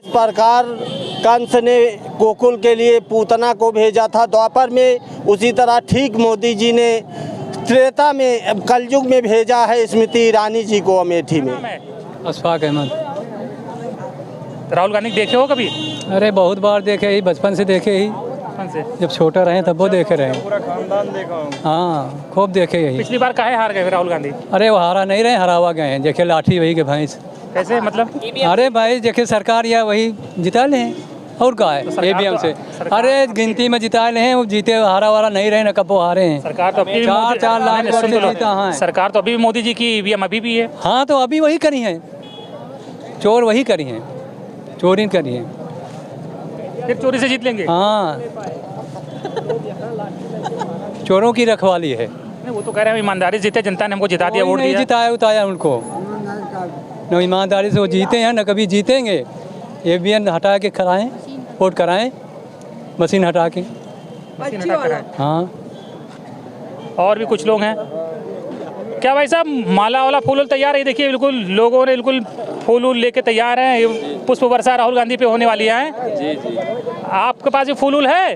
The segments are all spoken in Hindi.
प्रकार कंस ने गोकुल के लिए पूतना को भेजा था द्वापर में, उसी तरह ठीक मोदी जी ने त्रेता में कलयुग में भेजा है स्मृति ईरानी जी को अमेठी में। अशफाक अहमद। राहुल गांधी देखे हो कभी? अरे बहुत बार देखे ही, बचपन से देखे ही, से जब छोटा रहे तब वो देखे रहे। पूरा खानदान देखा हूँ। हाँ खूब देखे यही। पिछली बार काहे हार गए राहुल गांधी? अरे वो हारा नहीं रहे, हरावा गए हैं। देखे लाठी वही के भैंस। कैसे मतलब? अरे भाई देखे सरकार या वही जिता ले और का है ABM से। अरे गिनती में जिता ले हैं, वो जीते हारा वारा नहीं रहे, न कब वो हारे हैं। सरकार तो अभी 4 लाख वोट से जीता है। सरकार तो अभी भी मोदी जी की EVM अभी भी है। हाँ तो अभी वही करी है, चोर वही करी हैं, चोरी करी है। फिर चोरी से जीत लेंगे? हाँ चोरों की रखवाली है। नहीं, वो तो कह रहे हैं ईमानदारी जीते, जनता ने हमको जिता दिया, वोट नहीं दिया। जिताया उताया उनको, न ईमानदारी से वो जीते हैं न कभी जीतेंगे। ABM हटा के कराएं, वोट कराएं, मशीन हटा के। हाँ और भी कुछ लोग हैं क्या भाई साहब? माला वाला फूल तैयार है, देखिए बिल्कुल लोगों ने बिल्कुल फूल लेके तैयार हैं। ये पुष्प वर्षा राहुल गांधी पे होने वाली है। जी जी। आपके पास ये फूल है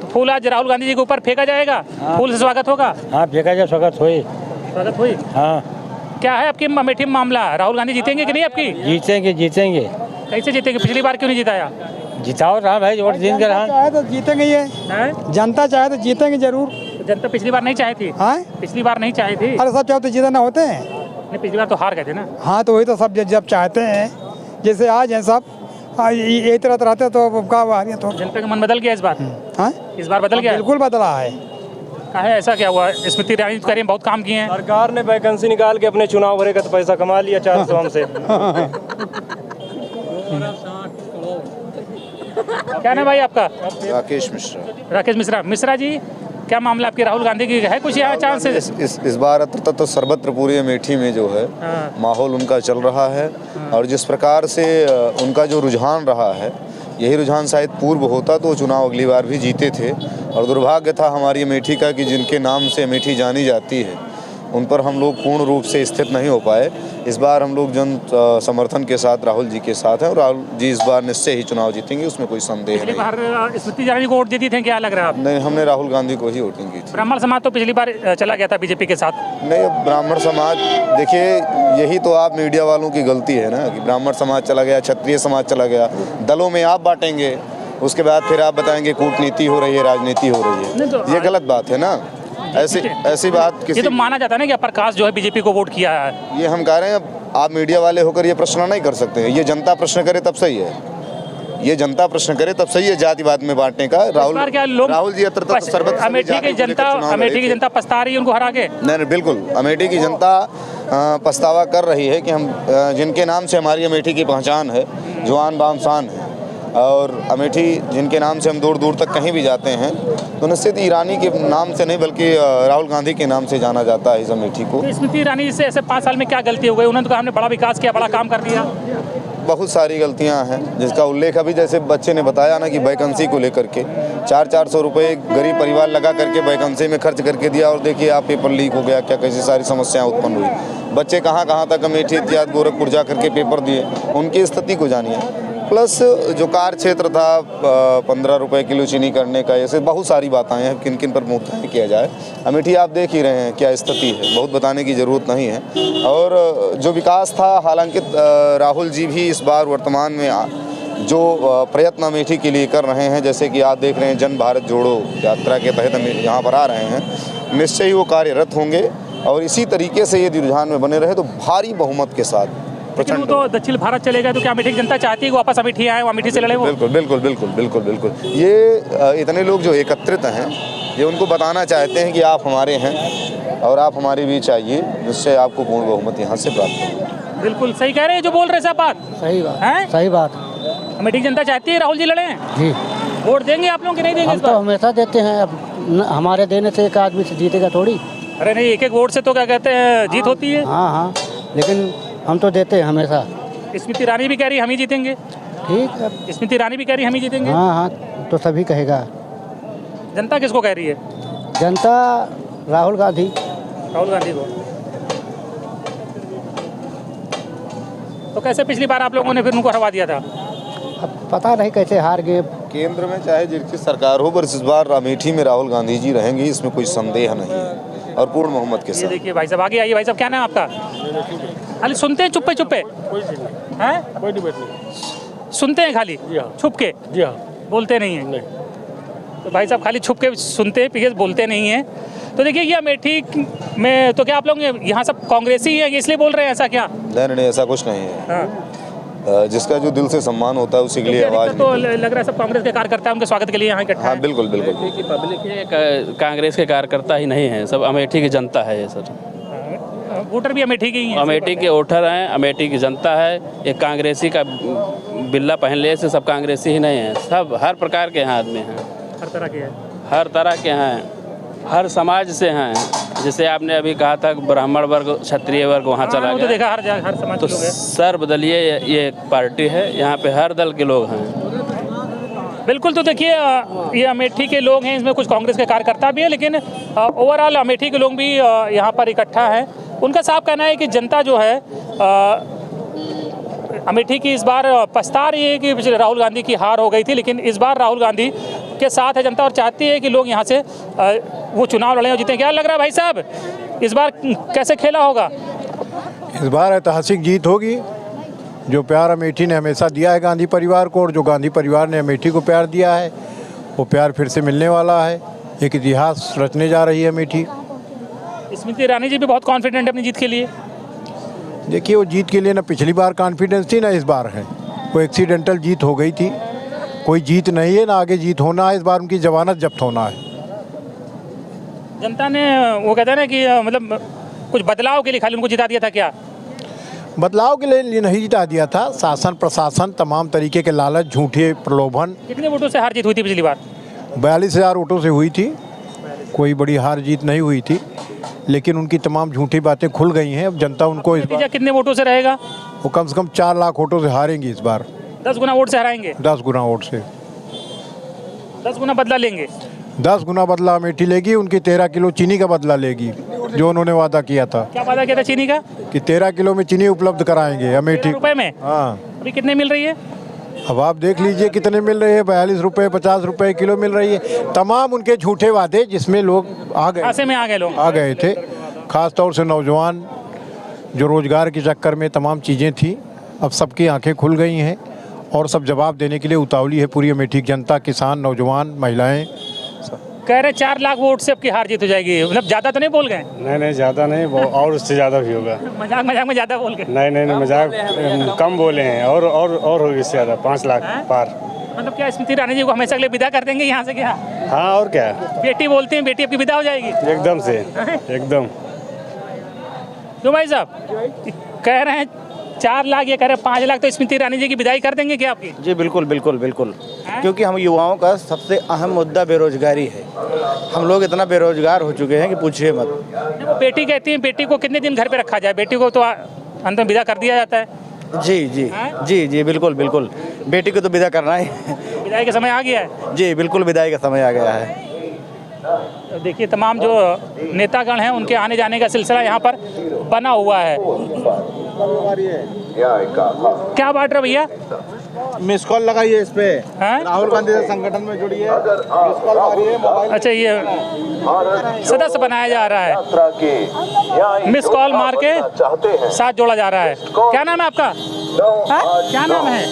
तो फूल आज राहुल गांधी जी के ऊपर फेंका जाएगा। फूल से स्वागत होगा। हाँ फेंका जाए, स्वागत हुई। स्वागत हुई। हाँ क्या है आपकी अमेठी में मामला? राहुल गांधी जीतेंगे कि नहीं आपकी? जीतेंगे जीतेंगे। कैसे जीतेंगे? पिछली बार क्यों नहीं जिताया? जिताओ रहा भाई, वोट जीत कर रहा। चाहे तो जीतेंगे, ये हैं? जनता चाहे तो जीतेंगे जरूर। जनता पिछली बार नहीं चाही थी। हाँ पिछली बार नहीं चाही थी। अरे सब चाहे तो जीतना होते हैं। नहीं, पिछली बार तो हार गए थे ना। हाँ तो वही तो सब जब चाहते हैं, जैसे आज हैं सब यही तरह रहते तो क्या हारी तो। जनता का मन बदल गया इस बार? हाँ इस बार बदल गया? बिल्कुल बदला है। काहे ऐसा क्या हुआ? स्मृति ईरानी कह रही हैं बहुत काम किए हैं। सरकार ने वैकेंसी निकाल के अपने चुनाव भरे का तो पैसा कमा लिया 400 हमसे। क्या नाम भाई आपका? राकेश मिश्रा। राकेश मिश्रा। मिश्रा जी, क्या मामला आपकी राहुल गांधी की है कुछ यहाँ चांस? इस बार तो सर्वत्र पूरी अमेठी में जो है माहौल उनका चल रहा है। और जिस प्रकार से उनका जो रुझान रहा है, यही रुझान शायद पूर्व होता तो चुनाव अगली बार भी जीते थे। और दुर्भाग्य था हमारी अमेठी का कि जिनके नाम से अमेठी जानी जाती है उन पर हम लोग पूर्ण रूप से स्थित नहीं हो पाए। इस बार हम लोग जन समर्थन के साथ राहुल जी के साथ हैं और राहुल जी इस बार निश्चय ही चुनाव जीतेंगे, उसमें कोई संदेह नहीं। स्मृति ईरानी को वोट देती थे, क्या लग रहा है? नहीं, हमने राहुल गांधी को ही वोटिंग की थी। ब्राह्मण समाज तो पिछली बार चला गया था बीजेपी के साथ। नहीं, अब ब्राह्मण समाज देखिए, यही तो आप मीडिया वालों की गलती है ना कि ब्राह्मण समाज चला गया, क्षत्रिय समाज चला गया। दलों में आप बांटेंगे, उसके बाद फिर आप बताएंगे कूटनीति हो रही है, राजनीति हो रही है। ये गलत बात है ना। ऐसी बात किसी, ये तो माना जाता है ना कि प्रकाश जो है बीजेपी को वोट किया है। ये हम कह रहे हैं, आप मीडिया वाले होकर ये प्रश्न नहीं कर सकते हैं। ये जनता प्रश्न करे तब सही है, ये जनता प्रश्न करे तब सही है जातिवाद में बांटने का। राहुल जी अमेठी की जनता पछता रही है उनको हरा के। नहीं, बिल्कुल अमेठी की जनता पछतावा कर रही है कि हम जिनके नाम से हमारी अमेठी की पहचान है, जुआन बाम शान है, और अमेठी जिनके नाम से हम दूर दूर तक कहीं भी जाते हैं, तो निश्चित ईरानी के नाम से नहीं बल्कि राहुल गांधी के नाम से जाना जाता है इस अमेठी को। तो स्मृति ईरानी से ऐसे 5 साल में क्या गलती हो गई? उन्होंने तो कहा हमने बड़ा विकास किया, बड़ा काम कर दिया। बहुत सारी गलतियां हैं जिसका उल्लेख अभी जैसे बच्चे ने बताया ना कि वैकेंसी को लेकर के 400 रुपये गरीब परिवार लगा करके वैकेंसी में खर्च करके दिया, और देखिए आप पेपर लीक हो गया, क्या कैसी सारी समस्याएं उत्पन्न हुई। बच्चे कहाँ तक अमेठी इत्यादि गोरखपुर जा करके पेपर दिए, उनकी स्थिति को जानिए। प्लस जो कार क्षेत्र था 15 रुपये किलो चीनी करने का, ऐसे बहुत सारी बातें हैं, किन किन पर मुहूर्त किया जाए। अमेठी आप देख ही रहे हैं क्या स्थिति है, बहुत बताने की ज़रूरत नहीं है। और जो विकास था, हालांकि राहुल जी भी इस बार वर्तमान में जो प्रयत्न अमेठी के लिए कर रहे हैं, जैसे कि आप देख रहे हैं जन भारत जोड़ो यात्रा के तहत हम यहाँ पर आ रहे हैं, निश्चय ही वो कार्यरत होंगे। और इसी तरीके से यदि रुझान में बने रहे तो भारी बहुमत के साथ लेकिन वो तो दक्षिण भारत चले गए, तो क्या अमेठी की जनता चाहती है कि वापस अमेठी आए, अमेठी से लड़े वो? बिल्कुल बिल्कुल बिल्कुल बिल्कुल बिल्कुल। ये इतने लोग जो एकत्रित हैं, ये उनको बताना चाहते हैं कि आप हमारे हैं और आप हमारे बीच आइए, जिससे आपको पूर्ण बहुमत यहाँ से प्राप्त होगी। बिल्कुल सही कह रहे हैं जो बोल रहे साहब, बात सही बात है, सही बात। अमेठी की जनता चाहती है राहुल जी लड़े जी। वोट देंगे आप लोग कि नहीं देंगे? हम तो हमेशा देते हैं, अब हमारे देने से एक आदमी से जीतेगा थोड़ी। अरे नहीं, एक वोट से तो क्या कहते हैं जीत होती है। हाँ, लेकिन हम तो देते हैं हमेशा। स्मृति ईरानी भी कह रही हम ही जीतेंगे। ठीक है, स्मृति ईरानी भी कह रही हम ही जीतेंगे। हाँ, तो सभी कहेगा। जनता किसको कह रही है? जनता राहुल गांधी को। तो कैसे पिछली बार आप लोगों ने फिर उनको हरवा दिया था? अब पता नहीं कैसे हार गए। केंद्र में चाहे जिसकी सरकार हो, पर इस बार अमेठी में राहुल गांधी जी रहेंगे, इसमें कोई संदेह नहीं है, और पूर्ण बहुमत के ये साथ। देखिए भाई साहब, आगे आइए। भाई साहब, क्या नाम है आपका? खाली सुनते हैं चुप्पे चुप्पे हैं? कोई डिबेट नहीं। सुनते हैं खाली छुप के? जी हाँ। बोलते नहीं हैं? तो भाई साहब खाली छुप के सुनते हैं, पीछे बोलते नहीं हैं। तो देखिए ये अमेठी में तो क्या आप लोग यहाँ सब कांग्रेसी हैं इसलिए बोल रहे हैं, ऐसा क्या? नहीं, ऐसा कुछ नहीं है। हाँ। जिसका जो दिल से सम्मान होता है उसी के लिए आवाज तो लग रहा है सब कांग्रेस के कार्यकर्ता उनके स्वागत के लिए यहाँ इकट्ठा हाँ हैं। बिल्कुल बिल्कुल। की पब्लिक है, कांग्रेस के कार्यकर्ता ही नहीं है, सब अमेठी की जनता है ये सर। वोटर भी अमेठी के ही हैं। अमेठी के वोटर हैं, अमेठी की जनता है। एक कांग्रेसी का बिल्ला पहन ले से सब कांग्रेसी ही नहीं है, सब हर प्रकार के यहाँ आदमी हैं, हर तरह के हैं। हर तरह के हैं, हर समाज से हैं। जैसे आपने अभी कहा था ब्राह्मण वर्ग, क्षत्रिय वर्ग वहाँ चला तो गया, देखा हर जगह हर समाज तो के लोग हैं। सर्वदलीय ये एक पार्टी है, यहाँ पे हर दल के लोग हैं। बिल्कुल। तो देखिए ये अमेठी के लोग हैं, इसमें कुछ कांग्रेस के कार्यकर्ता भी हैं, लेकिन ओवरऑल अमेठी के लोग भी यहाँ पर इकट्ठा हैं। उनका साफ कहना है कि जनता जो है अमेठी की इस बार पछता रही है कि पिछले राहुल गांधी की हार हो गई थी, लेकिन इस बार राहुल गांधी के साथ है जनता और चाहती है कि लोग यहाँ से वो चुनाव लड़ें और जीतें। क्या लग रहा है भाई साहब, इस बार कैसे खेला होगा? इस बार ऐतिहासिक जीत होगी। जो प्यार अमेठी ने हमेशा दिया है गांधी परिवार को, और जो गांधी परिवार ने अमेठी को प्यार दिया है, वो प्यार फिर से मिलने वाला है। एक इतिहास रचने जा रही है अमेठी। स्मृति ईरानी जी भी बहुत कॉन्फिडेंट है अपनी जीत के लिए। देखिए, वो जीत के लिए ना पिछली बार कॉन्फिडेंस थी ना इस बार है। वो एक्सीडेंटल जीत हो गई थी, कोई जीत नहीं है ना आगे जीत होना है। इस बार उनकी जमानत जब्त होना है। जनता ने वो कहते हैं ना कि मतलब कुछ बदलाव के लिए खाली उनको जिता दिया था क्या? बदलाव के लिए नहीं जिता दिया था, शासन प्रशासन तमाम तरीके के लालच, झूठे प्रलोभन। कितने वोटों से हार जीत हुई थी पिछली बार? 42,000 वोटों से हुई थी, कोई बड़ी हार जीत नहीं हुई थी, लेकिन उनकी तमाम झूठी बातें खुल गई हैं। अब जनता उनको इस बार कितने वोटों से रहेगा? वो कम से कम 4 लाख वोटों से हारेंगी इस बार। 10 गुना वोट से हराएंगे? 10 गुना वोट से, 10 गुना बदला लेंगे। 10 गुना बदला अमेठी लेगी। उनकी 13 किलो चीनी का बदला लेगी, जो उन्होंने वादा किया था। क्या वादा किया था चीनी का? कि 13 किलो में चीनी उपलब्ध कराएंगे अमेठी रुपए में। हाँ, अभी कितने मिल रही है? अब आप देख लीजिए कितने मिल रहे हैं। 42 रुपये 50 रुपये किलो मिल रही है। तमाम उनके झूठे वादे जिसमें लोग आ गए थे, खास तौर से नौजवान, जो रोजगार के चक्कर में तमाम चीज़ें थी, अब सबकी आंखें खुल गई हैं और सब जवाब देने के लिए उतावली है पूरी अमेठी की जनता, किसान, नौजवान, महिलाएं। कह रहे 4 लाख वोट से आपकी हार जीत हो जाएगी। मतलब ज़्यादा तो नहीं बोल गए? नहीं ज़्यादा नहीं, और उससे ज़्यादा भी होगा। मजाक में ज़्यादा बोल गए? नहीं मजाक कम बोले हैं, और होगी इससे ज़्यादा, 5 लाख पार। मतलब क्या स्मृति ईरानी जी को हमेशा के लिए विदा कर देंगे यहाँ से क्या? हाँ, और क्या, बेटी बोलते हैं, बेटी आपकी विदा हो जाएगी एकदम से, एकदम। तो भाई साहब कह रहे हैं 4 लाख, ये कह रहे हैं 5 लाख, तो स्मृति ईरानी जी की विदाई कर देंगे क्या आपकी? जी बिल्कुल बिल्कुल बिल्कुल, क्योंकि हम युवाओं का सबसे अहम मुद्दा बेरोजगारी है। हम लोग इतना बेरोजगार हो चुके हैं कि पूछिए मत। वो बेटी कहती है, बेटी को कितने दिन घर पे रखा जाए? बेटी को तो अंत में विदा कर दिया जाता है। जी जी जी जी बिल्कुल बिल्कुल, बेटी को तो विदा करना ही। विदाई का समय आ गया है। जी बिल्कुल, विदाई का समय आ गया है। तो देखिए तमाम जो नेतागण हैं उनके आने जाने का सिलसिला यहाँ पर बना हुआ है। क्या बांट रहे भैया? मिस कॉल लगाइए इस पे, राहुल गांधी संगठन में जुड़िए, मिस कॉल मारिए मोबाइल। अच्छा, ये सदस्य बनाया जा रहा है, मिस कॉल मार के साथ जोड़ा जा रहा है। क्या नाम है आपका? क्या नाम है?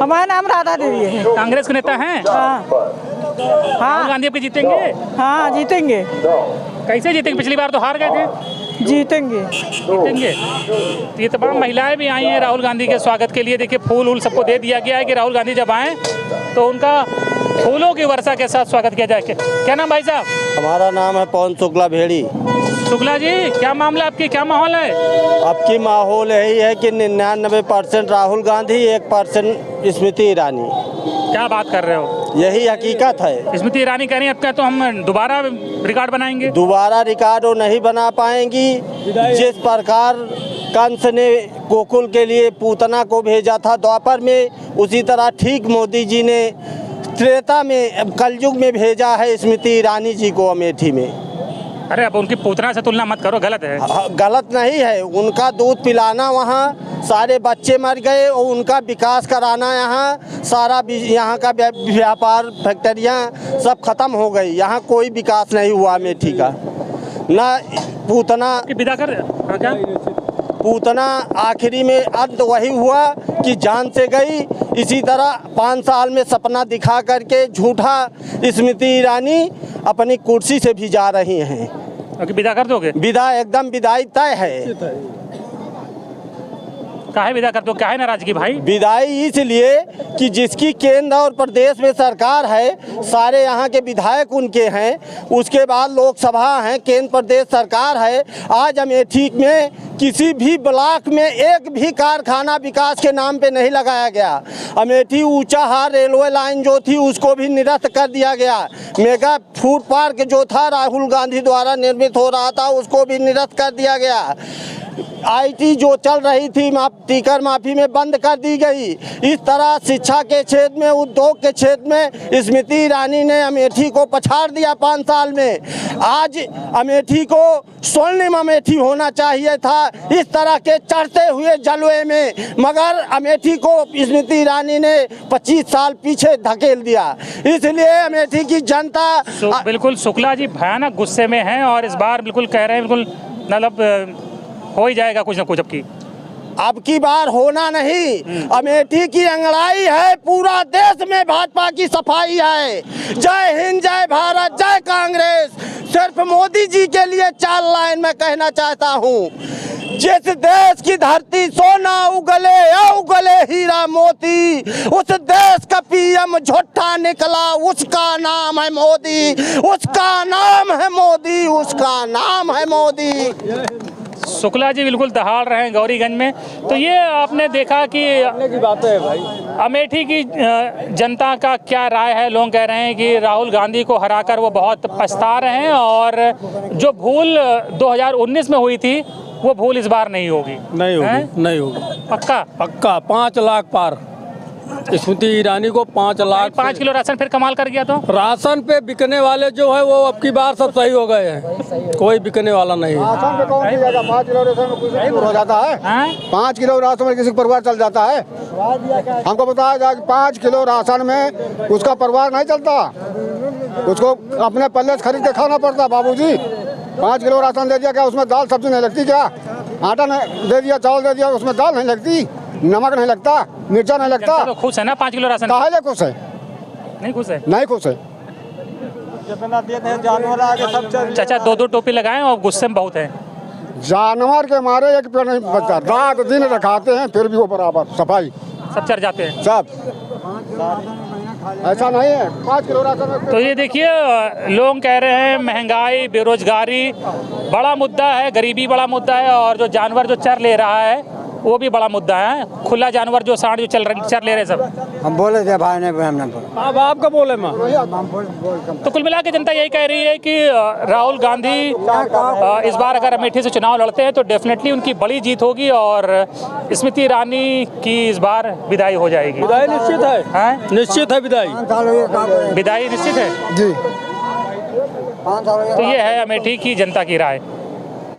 हमारा नाम राधा देवी है। कांग्रेस के नेता हैं? राहुल गांधी आपके जीतेंगे? हाँ जीतेंगे। कैसे जीतेंगे? पिछली बार तो हार गए थे। जीतेंगे। तो ये तमाम महिलाएं भी आई हैं राहुल गांधी के स्वागत के लिए। देखिए फूल सबको दे दिया गया है कि राहुल गांधी जब आएँ तो उनका फूलों की वर्षा के साथ स्वागत किया जाए। क्या नाम भाई साहब? हमारा नाम है पवन शुक्ला भेड़ी। शुक्ला जी, क्या मामला आपकी, क्या माहौल है? आपकी माहौल यही है कि 99% राहुल गांधी, 1% स्मृति ईरानी। क्या बात कर रहे हो? यही हकीकत है। स्मृति ईरानी कह रही है आपका, तो हम दोबारा रिकॉर्ड बनाएंगे। दोबारा रिकॉर्ड वो नहीं बना पाएंगी। जिस प्रकार कंस ने गोकुल के लिए पूतना को भेजा था द्वापर में, उसी तरह ठीक मोदी जी ने त्रेता में, कलयुग में भेजा है स्मृति ईरानी जी को अमेठी में। अरे अब उनकी पूतना से तुलना मत करो, गलत है। गलत नहीं है, उनका दूध पिलाना वहाँ सारे बच्चे मर गए और उनका विकास कराना यहाँ सारा यहाँ का व्यापार फैक्ट्रियाँ सब खत्म हो गई। यहाँ कोई विकास नहीं हुआ अमेठी का। ना पूतना विदा कर क्या पूतना आखिरी में अंत वही हुआ कि जान से गई। इसी तरह 5 साल में सपना दिखा करके झूठा स्मृति ईरानी अपनी कुर्सी से भी जा रही हैं। विदा कर दोगे? विदा एकदम विदाई तय है। काहे विदा कर दो, काहे नाराजगी भाई? विदाई इसलिए कि जिसकी केंद्र और प्रदेश में सरकार है, सारे यहाँ के विधायक उनके हैं, उसके बाद लोकसभा है, केंद्र प्रदेश सरकार है। आज अमेठी में किसी भी ब्लॉक में एक भी कारखाना विकास के नाम पे नहीं लगाया गया। अमेठी ऊंचाहार रेलवे लाइन जो थी उसको भी निरस्त कर दिया गया। मेगा फूड पार्क जो था राहुल गांधी द्वारा निर्मित हो रहा था उसको भी निरस्त कर दिया गया। आईटी जो चल रही थी टीकर माफी में बंद कर दी गई। इस तरह शिक्षा के क्षेत्र में, उद्योग के क्षेत्र में स्मृति ईरानी ने अमेठी को पछाड़ दिया 5 साल में। आज अमेठी को स्वर्णिम अमेठी होना चाहिए था इस तरह के चढ़ते हुए जलवे में, मगर अमेठी को स्मृति ईरानी ने 25 साल पीछे धकेल दिया। इसलिए अमेठी की जनता बिल्कुल शुक्ला जी भयानक गुस्से में हैं और इस बार बिल्कुल कह रहे हैं बिल्कुल मतलब हो ही जाएगा कुछ ना कुछ। अब की बार होना नहीं, अमेठी की अंगड़ाई है, पूरा देश में भाजपा की सफाई है। जय हिंद, जय भारत, जय कांग्रेस। सिर्फ मोदी जी के लिए 4 लाइन में कहना चाहता हूँ। जिस देश की धरती सोना उगले या उगले हीरा मोती, उस देश का पीएम झूठा निकला, उसका नाम है मोदी, उसका नाम है मोदी, उसका नाम है मोदी। शुक्ला जी बिल्कुल दहाड़ रहे हैं गौरीगंज में। तो ये आपने देखा कि बात है भाई, अमेठी की जनता का क्या राय है। लोग कह रहे हैं कि राहुल गांधी को हराकर वो बहुत पछता रहे हैं और जो भूल 2019 में हुई थी वो भूल इस बार नहीं होगी। नहीं होगी पक्का 5 लाख पार। स्मृति ईरानी को 5 लाख 5 किलो राशन फिर कमाल कर गया। तो राशन पे बिकने वाले जो है वो अब की बार सब सही हो गए हैं, कोई बिकने वाला नहीं है। 5 किलो राशन में कुछ हो जाता है। 5 किलो राशन में किसी का परिवार चल जाता है। हमको बताया जाए 5 किलो राशन में उसका परिवार नहीं चलता, उसको अपने पल्ले से खरीद के खाना पड़ता। बाबूजी 5 किलो राशन दे दिया, क्या उसमें दाल सब्जी नहीं लगती? क्या आटा नहीं दे दिया, चावल दे दिया, उसमें दाल नहीं लगती, नमक नहीं लगता, मिर्चा नहीं लगता। तो खुश है ना 5 किलो राशन? काहे खुश है? नहीं खुश है, नहीं खुश है। जितना देते हैं जानवर आगे सब चल। चाचा 2-2 टोपी लगाएं और गुस्से में बहुत है। जानवर के मारे एक पेड़ नहीं बचता, रात दिन रखाते हैं फिर भी वो बराबर सफाई सब चढ़ जाते हैं सब। ऐसा नहीं है 5 किलो राशन। तो ये देखिए लोग कह रहे हैं महंगाई, बेरोजगारी बड़ा मुद्दा है, गरीबी बड़ा मुद्दा है और जो जानवर जो चर ले रहा है वो भी बड़ा मुद्दा है। खुला जानवर जो सांड जो चर ले रहे सब। हम बोले थे भाई ने, हमने अब आपका बोले माँ। तो कुल मिला के जनता यही कह रही है कि राहुल गांधी इस बार अगर अमेठी से चुनाव लड़ते हैं तो डेफिनेटली उनकी बड़ी जीत होगी और स्मृति ईरानी की इस बार विदाई हो जाएगी। विदाई निश्चित है, निश्चित है विदाई निश्चित है जी। तो ये है अमेठी की जनता की राय।